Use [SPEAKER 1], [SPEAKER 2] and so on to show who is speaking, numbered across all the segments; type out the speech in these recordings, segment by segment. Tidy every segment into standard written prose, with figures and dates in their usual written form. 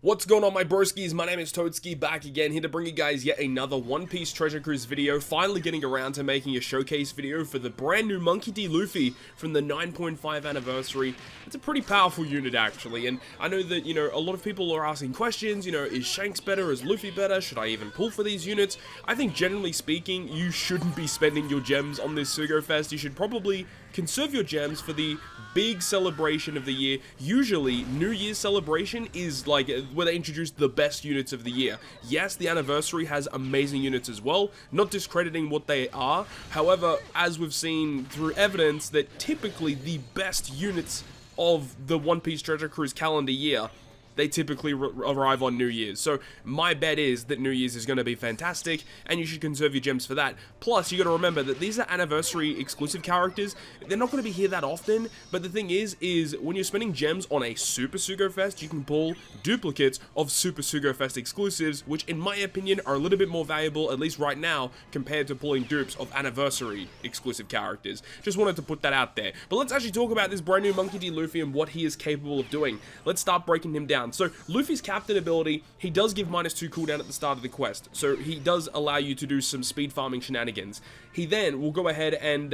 [SPEAKER 1] What's going on, my broskiis? My name is Toadskii, back again, here to bring you guys yet another One Piece Treasure Cruise video. Finally getting around to making a showcase video for the brand new Monkey D. Luffy from the 9.5 anniversary. It's a pretty powerful unit, actually, and I know that, a lot of people are asking questions, is Shanks better, is Luffy better, should I even pull for these units? I think, generally speaking, you shouldn't be spending your gems on this Sugo Fest. You should probably conserve your gems for the big celebration of the year. Usually, New Year's celebration is like where they introduce the best units of the year. Yes, the anniversary has amazing units as well, not discrediting what they are. However, as we've seen through evidence, that typically the best units of the One Piece Treasure Cruise calendar year, they typically arrive on New Year's. So my bet is that New Year's is going to be fantastic, and you should conserve your gems for that. Plus, you got to remember that these are anniversary exclusive characters. They're not going to be here that often, but the thing is when you're spending gems on a Super Sugo Fest, you can pull duplicates of Super Sugo Fest exclusives, which in my opinion are a little bit more valuable, at least right now, compared to pulling dupes of anniversary exclusive characters. Just wanted to put that out there. But let's actually talk about this brand new Monkey D. Luffy and what he is capable of doing. Let's start breaking him down. So, Luffy's captain ability, he does give -2 cooldown at the start of the quest, so he does allow you to do some speed farming shenanigans. He then will go ahead and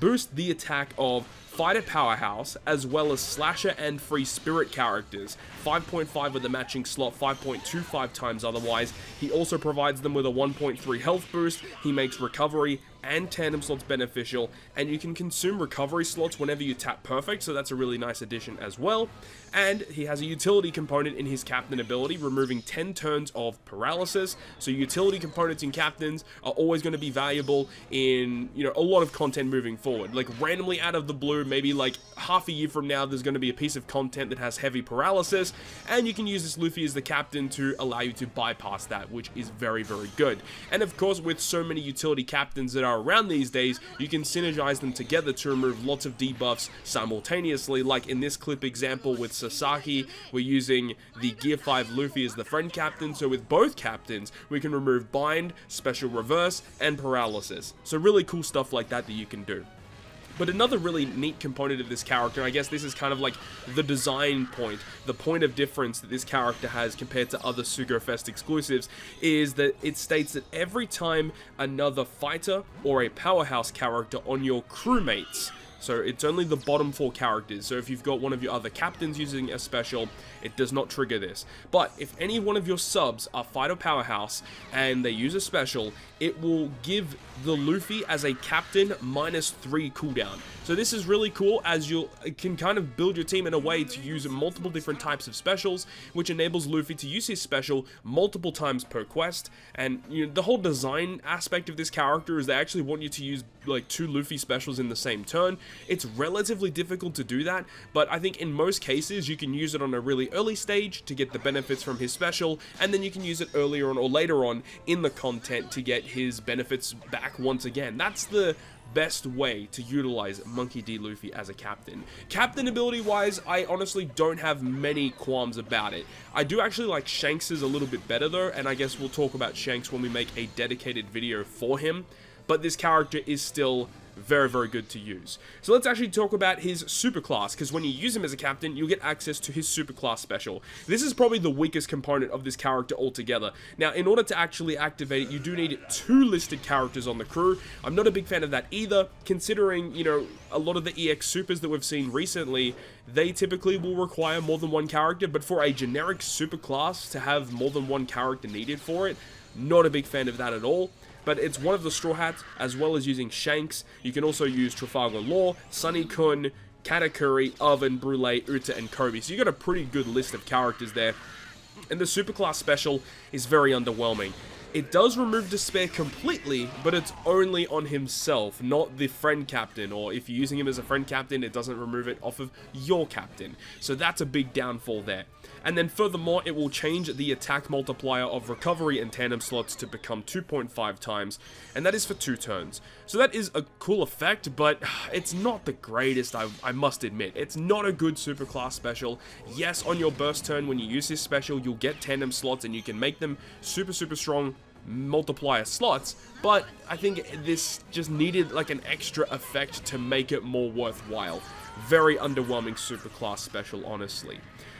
[SPEAKER 1] boost the attack of Fighter Powerhouse, as well as Slasher and Free Spirit characters. 5.5 with the matching slot, 5.25 times otherwise. He also provides them with a 1.3 health boost. He makes recovery and tandem slots beneficial, and you can consume recovery slots whenever you tap perfect, so that's a really nice addition as well. And he has a utility component in his captain ability, removing 10 turns of paralysis. So utility components in captains are always going to be valuable in, a lot of content moving forward. Like, randomly out of the blue, maybe like half a year from now, there's going to be a piece of content that has heavy paralysis, and you can use this Luffy as the captain to allow you to bypass that, which is very, very good. And of course, with so many utility captains that are around these days, you can synergize them together to remove lots of debuffs simultaneously. Like in this clip example with Sasaki, we're using the Gear 5 Luffy as the friend captain, so with both captains, we can remove bind, special reverse, and paralysis. So really cool stuff like that you can do. But another really neat component of this character, I guess this is kind of like the design point, the point of difference that this character has compared to other Sugo Fest exclusives, is that it states that every time another fighter or a powerhouse character on your crewmates, so it's only the bottom 4 characters, so if you've got one of your other captains using a special, it does not trigger this. But if any one of your subs are fighter powerhouse and they use a special, it will give the Luffy as a captain -3 cooldown. So this is really cool, as you can kind of build your team in a way to use multiple different types of specials, which enables Luffy to use his special multiple times per quest. And the whole design aspect of this character is they actually want you to use like 2 Luffy specials in the same turn. It's relatively difficult to do that, but I think in most cases you can use it on a really early stage to get the benefits from his special, and then you can use it earlier on or later on in the content to get his benefits back once again. That's the best way to utilize Monkey D. Luffy as a captain. Captain ability wise, I honestly don't have many qualms about it. I do actually like Shanks's a little bit better though, and I guess we'll talk about Shanks when we make a dedicated video for him, but this character is still very, very good to use. So let's actually talk about his superclass, because when you use him as a captain, you'll get access to his superclass special. This is probably the weakest component of this character altogether. Now, in order to actually activate it, you do need 2 listed characters on the crew. I'm not a big fan of that either, considering, a lot of the EX supers that we've seen recently, they typically will require more than 1 character, but for a generic superclass to have more than 1 character needed for it, not a big fan of that at all. But it's one of the Straw Hats, as well as using Shanks. You can also use Trafalgar Law, Sunny Kun, Katakuri, Oven, Brule, Uta, and Kobe. So you got a pretty good list of characters there. And the Superclass special is very underwhelming. It does remove Despair completely, but it's only on himself, not the friend captain, or if you're using him as a friend captain, it doesn't remove it off of your captain. So that's a big downfall there. And then furthermore, it will change the attack multiplier of recovery and tandem slots to become 2.5 times, and that is for 2 turns. So that is a cool effect, but it's not the greatest, I must admit. It's not a good superclass special. Yes, on your burst turn, when you use this special, you'll get tandem slots, and you can make them super, super strong multiplier slots, but I think this just needed like an extra effect to make it more worthwhile. very underwhelming superclass special, honestly.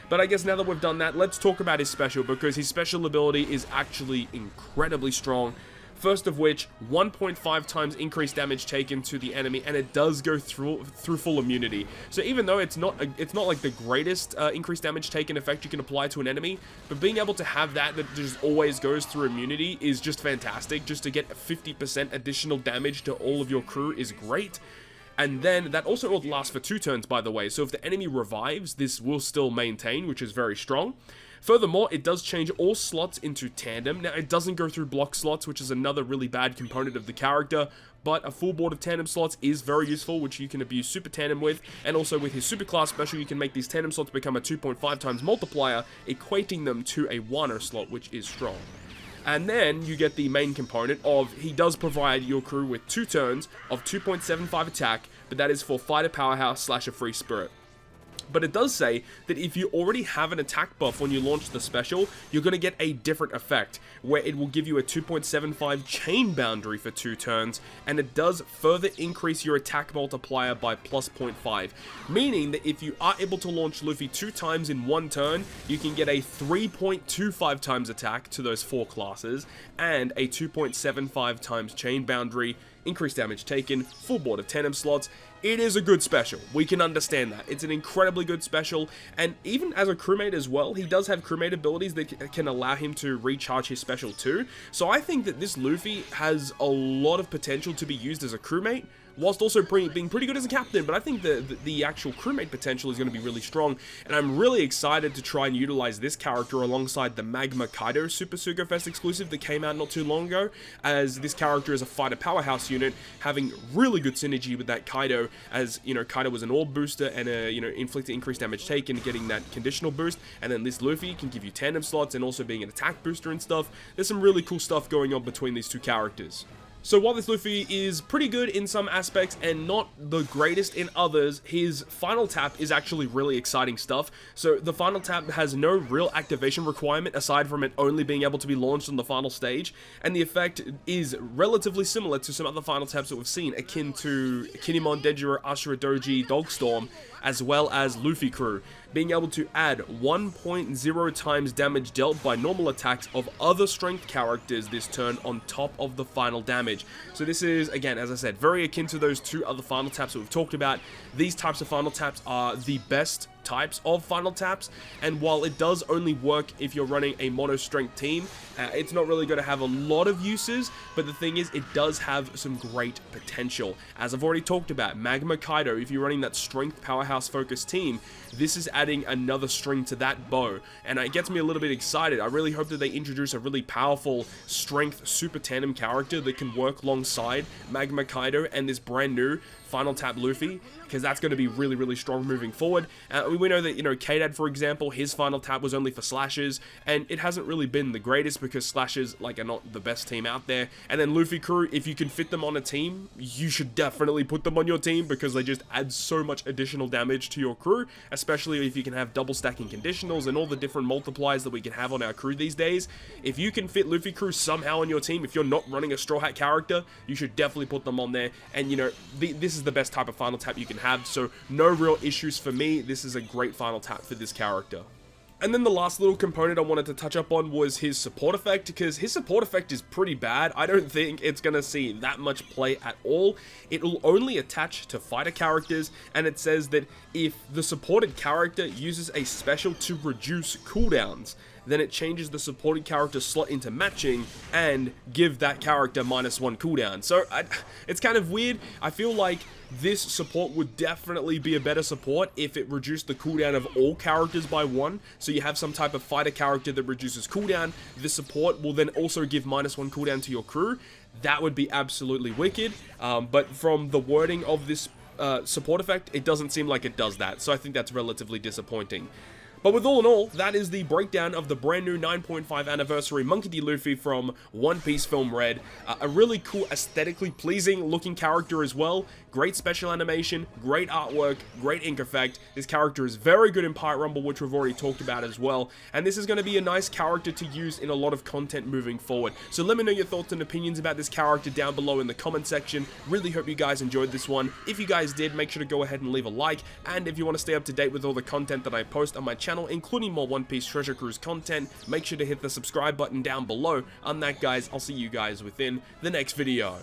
[SPEAKER 1] But I guess now that we've done that, let's talk about his special, because his special ability is actually incredibly strong. First of which, 1.5 times increased damage taken to the enemy, and it does go through full immunity. So even though it's not like the greatest increased damage taken effect you can apply to an enemy, but being able to have that just always goes through immunity is just fantastic. Just to get 50% additional damage to all of your crew is great. And then that also will last for 2 turns, by the way. So if the enemy revives, this will still maintain, which is very strong. Furthermore, it does change all slots into tandem. Now, it doesn't go through block slots, which is another really bad component of the character, but a full board of tandem slots is very useful, which you can abuse super tandem with, and also with his superclass special, you can make these tandem slots become a 2.5 times multiplier, equating them to a Wano slot, which is strong. And then you get the main component of, he does provide your crew with 2 turns of 2.75 attack, but that is for Fighter Powerhouse / a Free Spirit. But it does say that if you already have an attack buff when you launch the special, you're going to get a different effect, where it will give you a 2.75 chain boundary for 2 turns, and it does further increase your attack multiplier by plus 0.5, meaning that if you are able to launch Luffy 2 times in 1 turn, you can get a 3.25 times attack to those 4 classes, and a 2.75 times chain boundary, increased damage taken, full board of tandem slots. It is a good special. We can understand that. It's an incredibly good special, and even as a crewmate as well, he does have crewmate abilities that can allow him to recharge his special too. So I think that this Luffy has a lot of potential to be used as a crewmate, whilst also being pretty good as a captain. But I think the actual crewmate potential is going to be really strong, and I'm really excited to try and utilize this character alongside the Magma Kaido Super Sugo Fest exclusive that came out not too long ago, as this character is a fighter powerhouse unit, having really good synergy with that Kaido, as, you know, Kaido was an orb booster and a, you know, inflicted increased damage taken, getting that conditional boost, and then this Luffy can give you tandem slots and also being an attack booster and stuff. There's some really cool stuff going on between these 2 characters. So while this Luffy is pretty good in some aspects and not the greatest in others, his final tap is actually really exciting stuff. So the final tap has no real activation requirement aside from it only being able to be launched on the final stage, and the effect is relatively similar to some other final taps that we've seen, akin to Kinemon, Denjiro, Ashura Doji, Dogstorm, as well as Luffy Crew, being able to add 1.0 times damage dealt by normal attacks of other strength characters this turn on top of the final damage. So this is, again, as I said, very akin to those 2 other final taps that we've talked about. These types of final taps are the best types of final taps, and while it does only work if you're running a mono strength team, it's not really going to have a lot of uses, but the thing is, it does have some great potential. As I've already talked about, Magma Kaido, if you're running that strength powerhouse focused team, this is adding another string to that bow, and it gets me a little bit excited. I really hope that they introduce a really powerful strength super tandem character that can work alongside Magma Kaido and this brand new final tap Luffy, because that's going to be really, really strong moving forward. We know that, you know, K-Dad, for example, his final tap was only for slashes, and it hasn't really been the greatest because slashes, like, are not the best team out there. And then Luffy Crew, if you can fit them on a team, you should definitely put them on your team, because they just add so much additional damage to your crew, especially if you can have double stacking conditionals and all the different multipliers that we can have on our crew these days. If you can fit Luffy Crew somehow on your team, if you're not running a Straw Hat character, you should definitely put them on there. And, you know, this is the best type of final tap you can have, so no real issues for me. This is a great final tap for this character. And then the last little component I wanted to touch up on was his support effect, because his support effect is pretty bad. I don't think it's going to see that much play at all. It will only attach to fighter characters, and it says that if the supported character uses a special to reduce cooldowns, then it changes the supported character slot into matching and give that character -1 cooldown. So it's kind of weird. I feel like this support would definitely be a better support if it reduced the cooldown of all characters by 1. So you have some type of fighter character that reduces cooldown. This support will then also give -1 cooldown to your crew. That would be absolutely wicked. But from the wording of this support effect, it doesn't seem like it does that. So I think that's relatively disappointing. But with all in all, that is the breakdown of the brand new 9.5 anniversary Monkey D. Luffy from One Piece Film Red. A really cool, aesthetically pleasing looking character as well. Great special animation, great artwork, great ink effect. This character is very good in Pirate Rumble, which we've already talked about as well, and this is going to be a nice character to use in a lot of content moving forward. So let me know your thoughts and opinions about this character down below in the comment section. Really hope you guys enjoyed this one. If you guys did, make sure to go ahead and leave a like, and if you want to stay up to date with all the content that I post on my channel, including more One Piece Treasure Cruise content, make sure to hit the subscribe button down below. On that, guys, I'll see you guys within the next video.